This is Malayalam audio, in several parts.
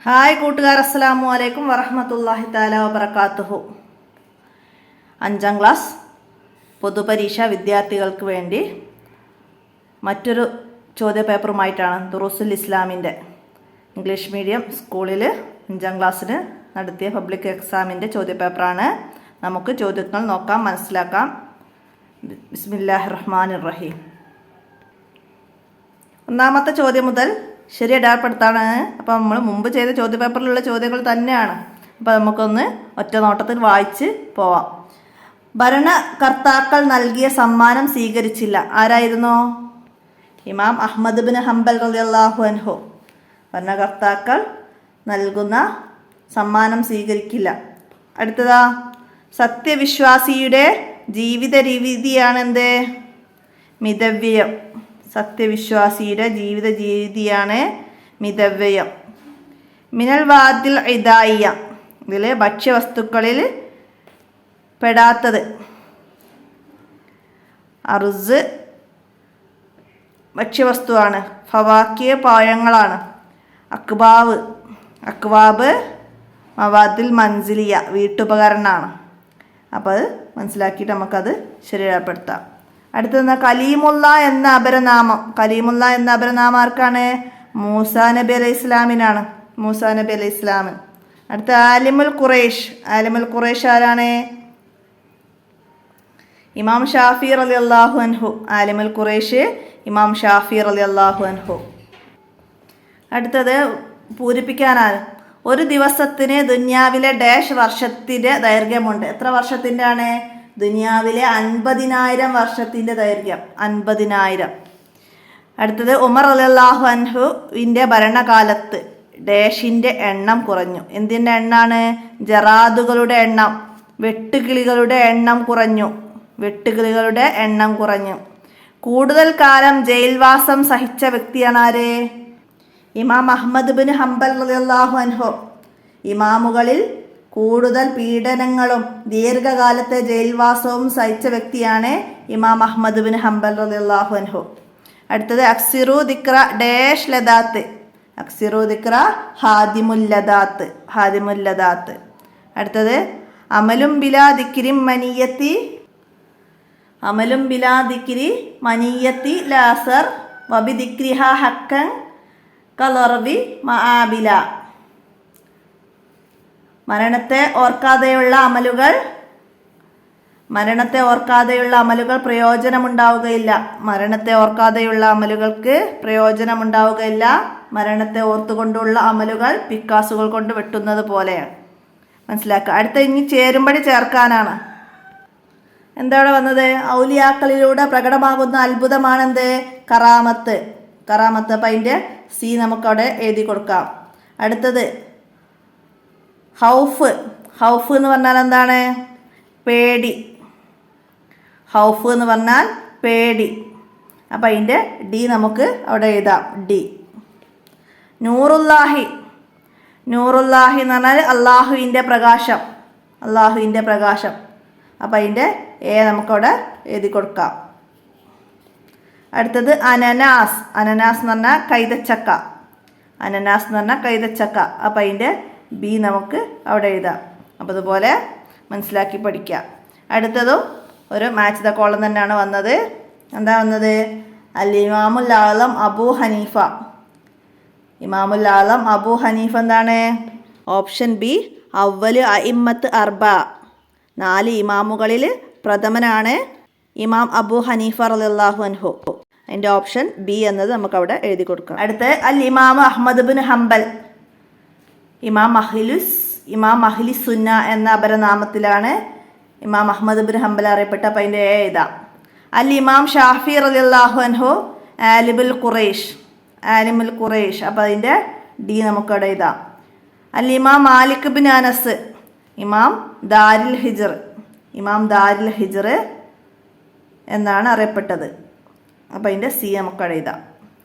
ഹായ് കൂട്ടുകാർ, അസ്സലാമു അലൈക്കും വറഹ്മത്തുള്ളാഹി തആല വബറകാതുഹു. 5ാം ക്ലാസ് പൊതുപരീക്ഷ വിദ്യാർത്ഥികൾക്ക് വേണ്ടി മറ്റൊരു ചോദ്യപേപ്പറുമായിട്ടാണ് ദുറൂസുൽ ഇസ്ലാമിൻ്റെ ഇംഗ്ലീഷ് മീഡിയം സ്കൂളിൽ 5ാം ക്ലാസ്സിന് നടത്തിയ പബ്ലിക് എക്സാമിൻ്റെ ചോദ്യപേപ്പറാണ്. നമുക്ക് ചോദ്യങ്ങൾ നോക്കാം, മനസ്സിലാക്കാം. ബിസ്മില്ലാഹിർ റഹ്മാനിർ റഹീം. ഒന്നാമത്തെ ചോദ്യം മുതൽ ശരി അടയാളപ്പെടുത്താണ്. അപ്പോൾ നമ്മൾ മുമ്പ് ചെയ്ത ചോദ്യപേപ്പറിലുള്ള ചോദ്യങ്ങൾ തന്നെയാണ്. അപ്പോൾ നമുക്കൊന്ന് ഒറ്റ നോട്ടത്തിൽ വായിച്ച് പോവാം. ഭരണകർത്താക്കൾ നൽകിയ സമ്മാനം സ്വീകരിച്ചില്ല. ആരായിരുന്നു? ഇമാം അഹ്മദ് ബിൻ ഹംബൽ റളിയല്ലാഹു അൻഹു. ഭരണകർത്താക്കൾ നൽകുന്ന സമ്മാനം സ്വീകരിക്കില്ല. അടുത്തതാ, സത്യവിശ്വാസിയുടെ ജീവിത രീതിയാണ് എന്ത്? മിതവ്യയം. സത്യവിശ്വാസിയുടെ ജീവിത രീതിയാണ് മിതവ്യയം. മിനൽ വാദിൽ ഇദായിയ, ഇതിൽ ഭക്ഷ്യവസ്തുക്കളിൽ പെടാത്തത്. അറുസ് ഭക്ഷ്യവസ്തുവാണ്. ഫവാക്കിയ പഴങ്ങളാണ്. അക്വാബ് മവാദിൽ മൻസിലിയ, വീട്ടുപകരണമാണ്. അപ്പോൾ അത് മനസ്സിലാക്കിയിട്ട് നമുക്കത് ശരിയാപ്പെടുത്താം. അടുത്തത് കലീമുള്ള എന്ന അപരനാമം. കലീമുള്ള എന്ന അപരനാമം ആർക്കാണ്? മൂസാ നബി അലൈഹി ഇസ്ലാമിനാണ്. മൂസാ നബി അലൈഹി ഇസ്ലാം. അടുത്ത ആലിമുൽ ഖുറൈഷ്. ആലിമുൽ ഖുറൈഷ് ആരാണ്? ഇമാം ഷാഫി റളിയല്ലാഹു അൻഹു. ആലിമുൽ ഖുറൈഷ് ഇമാം ഷാഫി റളിയല്ലാഹു അൻഹു. അടുത്തത് പൂരിപ്പിക്കാനാണ്. ഒരു ദിവസത്തിന് ദുനിയാവിലെ ഡാഷ് വർഷത്തിൻ്റെ ദൈർഘ്യമുണ്ട്. എത്ര വർഷത്തിൻ്റെ ആണ്? ദുനിയാവിലെ 50,000 വർഷത്തിൻ്റെ ദൈർഘ്യം. 50,000. അടുത്തത് ഉമർ റളിയല്ലാഹു അൻഹുവിൻ്റെ ഭരണകാലത്ത് ഡാഷിൻ്റെ എണ്ണം കുറഞ്ഞു. എന്തിൻ്റെ എണ്ണാണ്? ജറാദുകളുടെ എണ്ണം, വെട്ടുകിളികളുടെ എണ്ണം കുറഞ്ഞു. വെട്ടുകിളികളുടെ എണ്ണം കുറഞ്ഞു. കൂടുതൽ കാലം ജയിൽവാസം സഹിച്ച വ്യക്തിയാണ് ആര്? ഇമാം അഹ്മദ് ബിൻ ഹംബൽ റളിയല്ലാഹു അൻഹു. ഇമാമുകളിൽ കൂടുതൽ പീഡനങ്ങളും ദീർഘകാലത്തെ ജയിൽവാസവും സഹിച്ച വ്യക്തിയാണ് ഇമാം അഹ്മദ് ബിൻ ഹംബൽ റളിയല്ലാഹു അൻഹു. അടുത്തത് അക്സിറു ദിക്ര ഡാഷ് ലദാത്ത്. അക്സിറു ദിക്ര ഹാദിമുൽ ലദാത്ത്. ഹാദിമുൽ ലദാത്ത്. അടുത്തത് അമലും ബിലാ ദിക്രി മനിയത്തി. അമലും ബിലാ ദിക്രി മനിയത്തി ലാസർ വബി ദിക്രിഹ ഹക്കൻ കലർവി മആബില. മരണത്തെ ഓർക്കാതെയുള്ള അമലുകൾ പ്രയോജനമുണ്ടാവുകയില്ല. മരണത്തെ ഓർക്കാതെയുള്ള അമലുകൾക്ക് പ്രയോജനമുണ്ടാവുകയില്ല. മരണത്തെ ഓർത്തുകൊണ്ടുള്ള അമലുകൾ പിക്കാസുകൾ കൊണ്ട് വെട്ടുന്നത് പോലെയാണ്. മനസ്സിലാക്കുക. അടുത്ത ഇനി ചേരുമ്പടി ചേർക്കാനാണ്. എന്താ ഇവിടെ വന്നത്? ഔലിയാക്കളിലൂടെ പ്രകടമാകുന്ന അത്ഭുതമാണെന്ത്? കറാമത്ത്. കറാമത്ത്. അപ്പം അതിൻ്റെ സി നമുക്കവിടെ എഴുതി കൊടുക്കാം. അടുത്തത് ഹൗഫ്. ഹൗഫ് എന്ന് പറഞ്ഞാൽ എന്താണ്? പേടി. ഹൗഫ് എന്ന് പറഞ്ഞാൽ പേടി. അപ്പം അതിൻ്റെ ഡി നമുക്ക് അവിടെ എഴുതാം. ഡി. നൂറുല്ലാഹി. നൂറുല്ലാഹി എന്ന് പറഞ്ഞാൽ അള്ളാഹുവിൻ്റെ പ്രകാശം. അള്ളാഹുവിൻ്റെ പ്രകാശം. അപ്പം അതിൻ്റെ എ നമുക്കവിടെ എഴുതി കൊടുക്കാം. അടുത്തത് അനനാസ്. അനനാസ് എന്ന് പറഞ്ഞാൽ കൈതച്ചക്ക. അനനാസ് എന്ന് പറഞ്ഞാൽ കൈതച്ചക്ക. അപ്പം അതിൻ്റെ ബി നമുക്ക് അവിടെ എഴുതാം. അപ്പോൾ അതുപോലെ മനസ്സിലാക്കി പഠിക്കുക. അടുത്തതും ഒരു മാച്ച് ദ കോളം തന്നെയാണ് വന്നത്. എന്താ വന്നത്? അൽ ഇമാമുൽ ആളം അബൂ ഹനീഫ. ഇമാമുൽ ആളം അബൂ ഹനീഫ എന്താണ്? Option B അവ്വലു അഇമ്മത്ത് അർബ. 4 ഇമാമുകളിൽ പ്രഥമനാണ് ഇമാം അബൂ ഹനീഫ റളിയല്ലാഹു അൻഹു. അതിൻ്റെ ഓപ്ഷൻ ബി എന്നത് നമുക്കവിടെ എഴുതി കൊടുക്കണം. അടുത്ത് അൽ ഇമാം അഹ്മദ് ബിൻ ഹംബൽ. ഇമാം അഹ്ലി സുന്ന എന്ന അപരനാമത്തിലാണ് ഇമാം അഹ്മദ് ബിൻ ഹംബൽ അറിയപ്പെട്ട. അപ്പം അതിൻ്റെ എഴുതാം. അൽ ഇമാം ഷാഫി റളിയല്ലാഹു അൻഹു ആലിമുൽ ഖുറൈഷ്. ആലിമുൽ ഖുറൈഷ്. അപ്പം അതിൻ്റെ ഡി നമുക്കവിടെ എഴുതാം. അൽ ഇമാം മാലിക് ബിൻ അനസ്. ഇമാം ദാരിൽ ഹിജ്ർ. ഇമാം ദാരിൽ ഹിജ്ർ എന്നാണ് അറിയപ്പെട്ടത്. അപ്പം അതിൻ്റെ സി നമുക്കവിടെ എഴുതാം.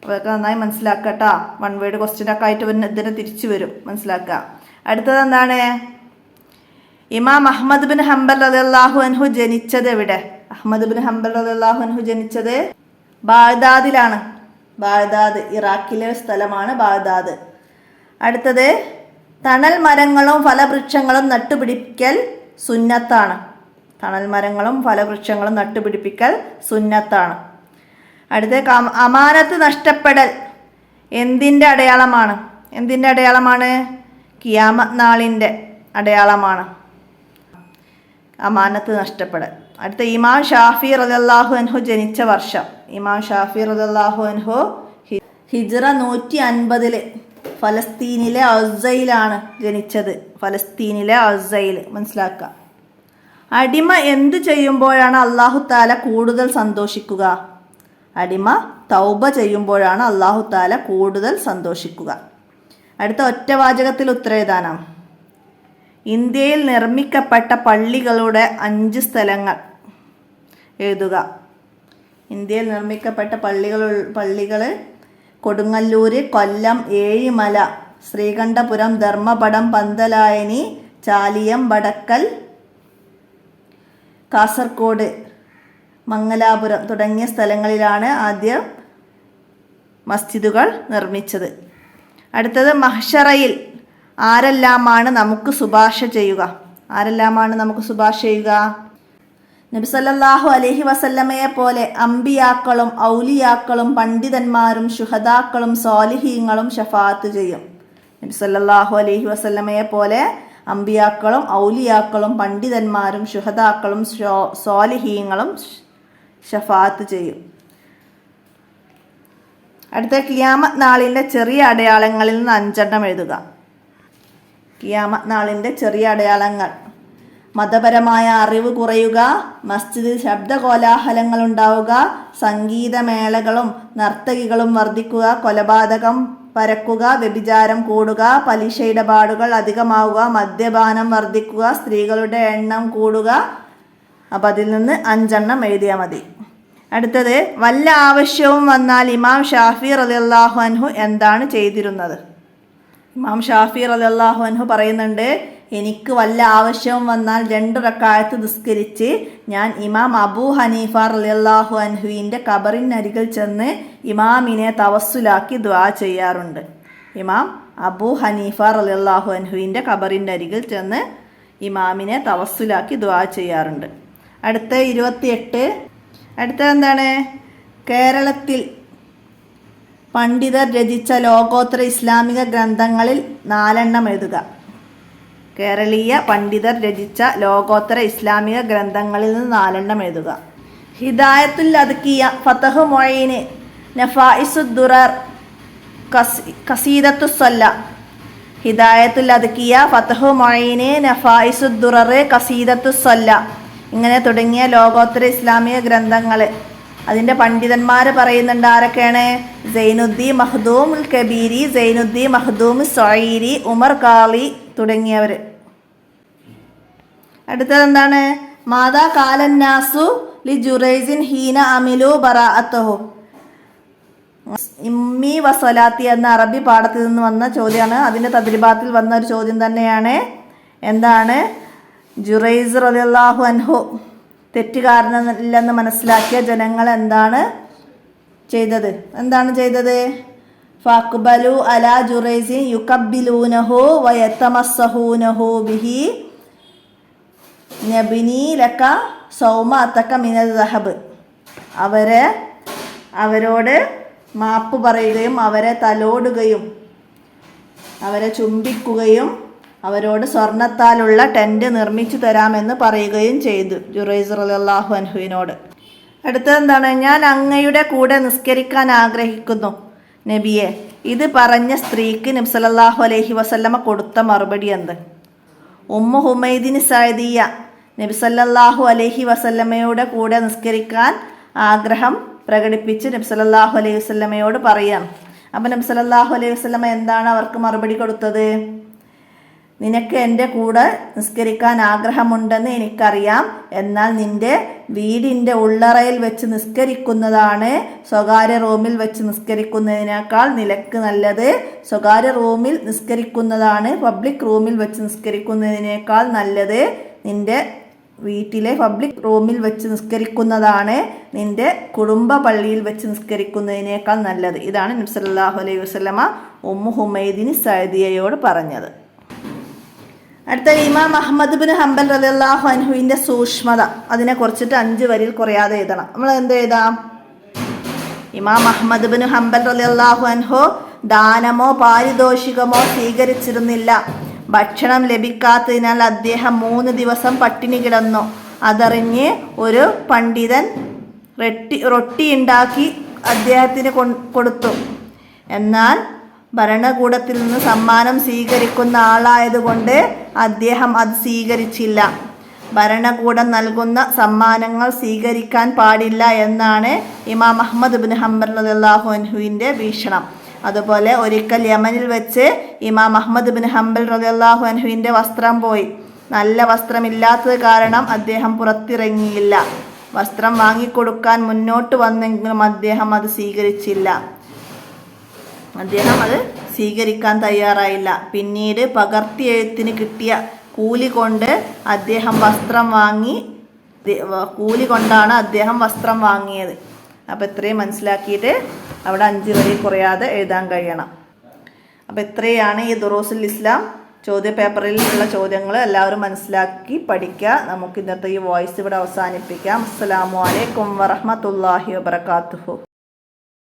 അതൊക്കെ നന്നായി മനസ്സിലാക്കട്ടോ. 1 വേർഡ് ക്വസ്റ്റ്യനൊക്കെ ആയിട്ട് ഇതിനെ തിരിച്ചു വരും. മനസ്സിലാക്കുക. അടുത്തത് എന്താണ്? ഇമാം അഹ്മദ് ബിൻ ഹംബൽ റളിയല്ലാഹു അൻഹു ജനിച്ചത് എവിടെ? അഹ്മദ് ബിൻ ഹംബൽ റളിയല്ലാഹു അൻഹു ജനിച്ചത് ബാഗ്ദാദിലാണ്. ബാഗ്ദാദ് ഇറാഖിലെ സ്ഥലമാണ് ബാഗ്ദാദ്. അടുത്തത് തണൽ മരങ്ങളും ഫലവൃക്ഷങ്ങളും നട്ടുപിടിപ്പിക്കൽ സുന്നത്താണ്. തണൽ മരങ്ങളും ഫലവൃക്ഷങ്ങളും നട്ടുപിടിപ്പിക്കൽ സുന്നത്താണ്. അടുത്ത അമാനത്ത് നഷ്ടപ്പെടൽ എന്തിൻ്റെ അടയാളമാണ്? എന്തിൻ്റെ അടയാളമാണ്? ഖിയാമത്ത് നാളിൻ്റെ അടയാളമാണ് അമാനത്ത് നഷ്ടപ്പെടൽ. അടുത്ത ഇമാം ഷാഫി റളിയല്ലാഹു അൻഹു ജനിച്ച വർഷം. ഇമാം ഷാഫി റളിയല്ലാഹു അൻഹു ഹിജ്റ 150 ഫലസ്തീനിലെ അസ്സയിലാണ് ജനിച്ചത്. ഫലസ്തീനിലെ അസ്സയിൽ മനസ്സിലാക്കുക. അടിമ എന്തു ചെയ്യുമ്പോഴാണ് അല്ലാഹു തആല കൂടുതൽ സന്തോഷിക്കുക? അടിമ തൗബ ചെയ്യുമ്പോഴാണ് അല്ലാഹു തആല കൂടുതൽ സന്തോഷിക്കുക. അടുത്ത ഒറ്റവാചകത്തിൽ ഉത്തരവിധാനം. ഇന്ത്യയിൽ നിർമ്മിക്കപ്പെട്ട പള്ളികളുടെ 5 സ്ഥലങ്ങൾ എഴുതുക. ഇന്ത്യയിൽ നിർമ്മിക്കപ്പെട്ട പള്ളികൾ കൊടുങ്ങല്ലൂർ, കൊല്ലം, ഏഴിമല, ശ്രീകണ്ഠപുരം, ധർമ്മപടം, പന്തലായനി, ചാലിയം, ബടക്കൽ, കാസർഗോഡ്, മംഗലാപുരം തുടങ്ങിയ സ്ഥലങ്ങളിലാണ് ആദ്യം മസ്ജിദുകൾ നിർമ്മിച്ചത്. അടുത്തത് മഹ്ശറയിൽ ആരെല്ലാമാണ് നമുക്ക് ശുപാർശ ചെയ്യുക? ആരെല്ലാമാണ് നമുക്ക് ശുപാർശ ചെയ്യുക? നബി സല്ലല്ലാഹു അലൈഹി വസല്ലമയെ പോലെ അമ്പിയാക്കളും ഔലിയാക്കളും പണ്ഡിതന്മാരും ശുഹദാക്കളും സ്വാലിഹീങ്ങളും ശഫാഅത്ത് ചെയ്യും. നബി സല്ലല്ലാഹു അലൈഹി വസല്ലമയെ പോലെ അമ്പിയാക്കളും ഔലിയാക്കളും പണ്ഡിതന്മാരും ശുഹദാക്കളും സ്വാലിഹീങ്ങളും ശഫാഅത്ത് ചെയ്യും. അടുത്ത ഖിയാമത്ത് നാളിൻ്റെ ചെറിയ അടയാളങ്ങളിൽ നിന്ന് 5 എഴുതുക. ഖിയാമത്ത് നാളിൻ്റെ ചെറിയ അടയാളങ്ങൾ: മതപരമായ അറിവ് കുറയുക, മസ്ജിദിൽ ശബ്ദകോലാഹലങ്ങൾ ഉണ്ടാവുക, സംഗീതമേളകളും നർത്തകികളും വർദ്ധിക്കുക, കൊലപാതകം പരക്കുക, വ്യഭിചാരം കൂടുക, പലിശ ഇടപാടുകൾ അധികമാവുക, മദ്യപാനം വർദ്ധിക്കുക, സ്ത്രീകളുടെ എണ്ണം കൂടുക. അപ്പം അതിൽ നിന്ന് 5 എഴുതിയാൽ മതി. അടുത്തത് വല്ല ആവശ്യവും വന്നാൽ ഇമാം ഷാഫി റളിയല്ലാഹു അൻഹു എന്താണ് ചെയ്തിരുന്നത്? ഇമാം ഷാഫി റളിയല്ലാഹു അൻഹു പറയുന്നുണ്ട്, എനിക്ക് വല്ല ആവശ്യവും വന്നാൽ 2 റക്അത്ത് നിസ്കരിച്ച് ഞാൻ ഇമാം അബൂ ഹനീഫ റളിയല്ലാഹു അൻഹുവിൻ്റെ ഖബറിനരികിൽ ചെന്ന് ഇമാമിനെ തവസ്സുലാക്കി ദുആ ചെയ്യാറുണ്ട്. ഇമാം അബൂ ഹനീഫ റളിയല്ലാഹു അൻഹുവിൻ്റെ ഖബറിൻ്റെ അരികിൽ ചെന്ന് ഇമാമിനെ തവസ്സുലാക്കി ദുആ ചെയ്യാറുണ്ട്. അടുത്ത 28. അടുത്തത് എന്താണ്? കേരളത്തിൽ പണ്ഡിതർ രചിച്ച ലോകോത്തര ഇസ്ലാമിക ഗ്രന്ഥങ്ങളിൽ 4 എഴുതുക. കേരളീയ പണ്ഡിതർ രചിച്ച ലോകോത്തര ഇസ്ലാമിക ഗ്രന്ഥങ്ങളിൽ നിന്ന് 4 എഴുതുക. ഹിദായത്തുൽ അദ്കിയ, ഫതഹു മുഈന്, നഫായിസുദ് ദുറർ, ഖസീദത്തുസ്സല്ല. ഹിദായത്തുൽ അദ്കിയ, ഫതഹു മുഈന്, നഫായിസുദ് ദുറർ, ഖസീദത്തുസ്സല്ല ഇങ്ങനെ തുടങ്ങിയ ലോകോത്തര ഇസ്ലാമിക ഗ്രന്ഥങ്ങൾ അതിൻ്റെ പണ്ഡിതന്മാർ പറയുന്നുണ്ട്. ആരൊക്കെയാണ്? സൈനുദ്ദീൻ മഖ്ദൂം ഉൽ കബീരി, സൈനുദ്ദീൻ മഖ്ദൂം സഈരി, ഉമർ ഖാളി തുടങ്ങിയവർ. അടുത്തത് എന്താണ്? മാതാ കാലന്നാസു ലി ജുറൈസിൻ ഹീന അമിലു ബറാഅത്തുഹു. ഇമ്മി വസലാത്തി എന്ന അറബി പാഠത്തിൽ നിന്ന് വന്ന ചോദ്യമാണ്. അതിൻ്റെ തദ്രിബാത്തിൽ വന്ന ഒരു ചോദ്യം തന്നെയാണ്. എന്താണ്? ജുറൈസ് റളിയല്ലാഹു അൻഹു തെറ്റുകാരനല്ലെന്ന് മനസ്സിലാക്കിയ ജനങ്ങൾ എന്താണ് ചെയ്തത്? ഫഖ്ബലു അലാ ജുറൈസിൻ യുകബ്ബിലൂനഹു വയതമസ്സഹൂനഹു ബിഹി നബിനി ലക സൗമഅതക മിനൽ ദഹബ്. അവരോട് മാപ്പ് പറയുകയും അവരെ തലോടുകയും അവരെ ചുംബിക്കുകയും അവരോട് സ്വർണത്താലുള്ള ടെൻറ്റ് നിർമ്മിച്ചു തരാമെന്ന് പറയുകയും ചെയ്തു ജുറൈസ് റളിയല്ലാഹു അൻഹുവിനോട്. അടുത്തതെന്താണ്? ഞാൻ അങ്ങയുടെ കൂടെ നിസ്കരിക്കാൻ ആഗ്രഹിക്കുന്നു നബിയെ. ഇത് പറഞ്ഞ സ്ത്രീക്ക് നബി സല്ലല്ലാഹു അലൈഹി വസല്ലമ കൊടുത്ത മറുപടി എന്ത്? ഉമ്മു ഹുമൈദിൻ സഅദിയ നബി സല്ലല്ലാഹു അലൈഹി വസല്ലമയുടെ കൂടെ നിസ്കരിക്കാൻ ആഗ്രഹം പ്രകടിപ്പിച്ച് നബി സല്ലല്ലാഹു അലൈഹി വസല്ലമയോട് പറയാം. അപ്പം നബി സല്ലല്ലാഹു അലൈഹി വസല്ലമ എന്താണ് അവർക്ക് മറുപടി കൊടുത്തത്? നിനക്ക് എൻ്റെ കൂടെ നിസ്കരിക്കാൻ ആഗ്രഹമുണ്ടെന്ന് എനിക്കറിയാം. എന്നാൽ നിൻ്റെ വീടിൻ്റെ ഉള്ളറയിൽ വെച്ച് നിസ്കരിക്കുന്നതാണ് സ്വകാര്യ റൂമിൽ വെച്ച് നിസ്കരിക്കുന്നതിനേക്കാൾ നിനക്ക് നല്ലത്. സ്വകാര്യ റൂമിൽ നിസ്കരിക്കുന്നതാണ് പബ്ലിക് റൂമിൽ വെച്ച് നിസ്കരിക്കുന്നതിനേക്കാൾ നല്ലത്. നിൻ്റെ വീട്ടിലെ പബ്ലിക് റൂമിൽ വെച്ച് നിസ്കരിക്കുന്നതാണ് നിൻ്റെ കുടുംബ പള്ളിയിൽ വെച്ച് നിസ്കരിക്കുന്നതിനേക്കാൾ നല്ലത്. ഇതാണ് നബി സല്ലല്ലാഹു അലൈഹി വസല്ലമ ഉമ്മു ഹുമൈദിൻ സഅദിയയോട് പറഞ്ഞത്. അടുത്ത ഇമാം അഹ്മദ് ബിൻ ഹംബൽ റളിയല്ലാഹു അൻഹുവിൻ്റെ സൂക്ഷ്മത, അതിനെ കുറിച്ചിട്ട് 5 വരിയിൽ കുറയാതെ എഴുതണം. നമ്മൾ എന്ത് എഴുതാം? ഇമാം അഹ്മദ് ബിൻ ഹംബൽ റളിയല്ലാഹു അൻഹു ദാനമോ പാരിതോഷികമോ സ്വീകരിച്ചിരുന്നില്ല. ഭക്ഷണം ലഭിക്കാത്തതിനാൽ അദ്ദേഹം 3 ദിവസം പട്ടിണി കിടന്നു. അതറിഞ്ഞ് ഒരു പണ്ഡിതൻ റൊട്ടി ഉണ്ടാക്കി അദ്ദേഹത്തിന് കൊടുത്തു. എന്നാൽ ഭരണകൂടത്തിൽ നിന്ന് സമ്മാനം സ്വീകരിക്കുന്ന ആളായതുകൊണ്ട് അദ്ദേഹം അത് സ്വീകരിച്ചില്ല. ഭരണകൂടം നൽകുന്ന സമ്മാനങ്ങൾ സ്വീകരിക്കാൻ പാടില്ല എന്നാണ് ഇമാം അഹ്മദ് ബിൻ ഹംബൽ റളിയല്ലാഹു അൻഹുവിൻ്റെ വീക്ഷണം. അതുപോലെ ഒരിക്കൽ യമനിൽ വെച്ച് ഇമാം അഹ്മദ് ബിൻ ഹംബൽ റളിയല്ലാഹു അൻഹുവിൻ്റെ വസ്ത്രം പോയി. നല്ല വസ്ത്രമില്ലാത്തത് കാരണം അദ്ദേഹം പുറത്തിറങ്ങിയില്ല. വസ്ത്രം വാങ്ങിക്കൊടുക്കാൻ മുന്നോട്ട് വന്നെങ്കിലും അദ്ദേഹം അത് സ്വീകരിക്കാൻ തയ്യാറായില്ല. പിന്നീട് പകർത്തി എഴുത്തിന് കിട്ടിയ കൂലി കൊണ്ടാണ് അദ്ദേഹം വസ്ത്രം വാങ്ങിയത്. അപ്പോൾ ഇത്രയും മനസ്സിലാക്കിയിട്ട് അവിടെ 5 വരി കുറയാതെ എഴുതാൻ കഴിയണം. അപ്പോൾ ഇത്രയാണ് ഈ ദുറൂസുൽ ഇസ്ലാം ചോദ്യ പേപ്പറിലുള്ള ചോദ്യങ്ങൾ. എല്ലാവരും മനസ്സിലാക്കി പഠിക്കുക. നമുക്ക് ഇന്നത്തെ ഈ വോയിസ് ഇവിടെ അവസാനിപ്പിക്കാം. അസ്സലാമു അലൈക്കും വറഹ്മത്തുള്ളാഹി വബറകാതുഹു.